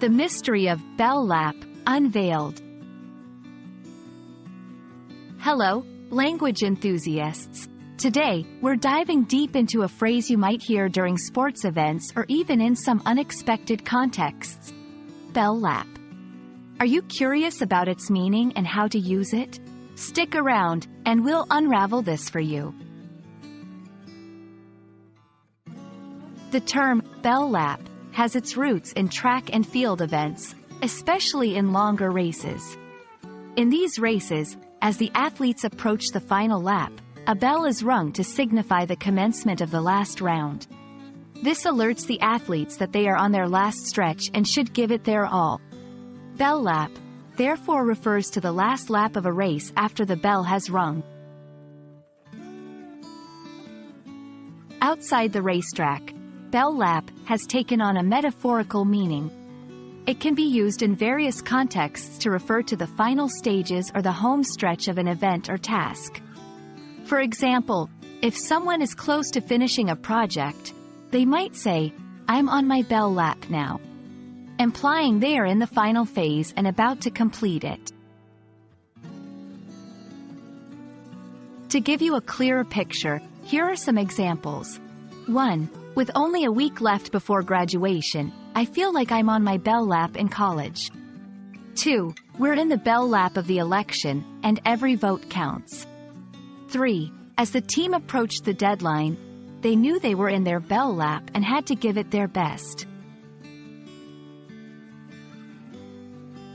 The mystery of bell lap, unveiled. Hello, language enthusiasts. Today, we're diving deep into a phrase you might hear during sports events or even in some unexpected contexts. Bell lap. Are you curious about its meaning and how to use it? Stick around, and we'll unravel this for you. The term, bell lap, has its roots in track and field events, especially in longer races. In these races, as the athletes approach the final lap, a bell is rung to signify the commencement of the last round. This alerts the athletes that they are on their last stretch and should give it their all. Bell lap, therefore, refers to the last lap of a race after the bell has rung. Outside the racetrack, bell lap has taken on a metaphorical meaning. It can be used in various contexts to refer to the final stages or the home stretch of an event or task. For example, if someone is close to finishing a project, they might say, "I'm on my bell lap now," implying they are in the final phase and about to complete it. To give you a clearer picture, here are some examples. 1. With only a week left before graduation, I feel like I'm on my bell lap in college. 2. We're in the bell lap of the election, and every vote counts. 3. As the team approached the deadline, they knew they were in their bell lap and had to give it their best.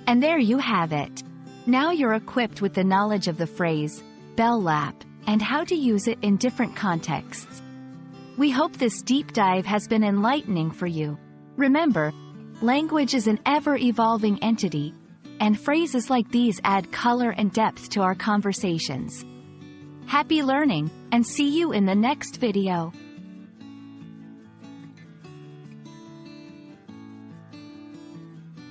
And there you have it. Now you're equipped with the knowledge of the phrase, bell lap, and how to use it in different contexts. We hope this deep dive has been enlightening for you. Remember, language is an ever-evolving entity, and phrases like these add color and depth to our conversations. Happy learning, and see you in the next video.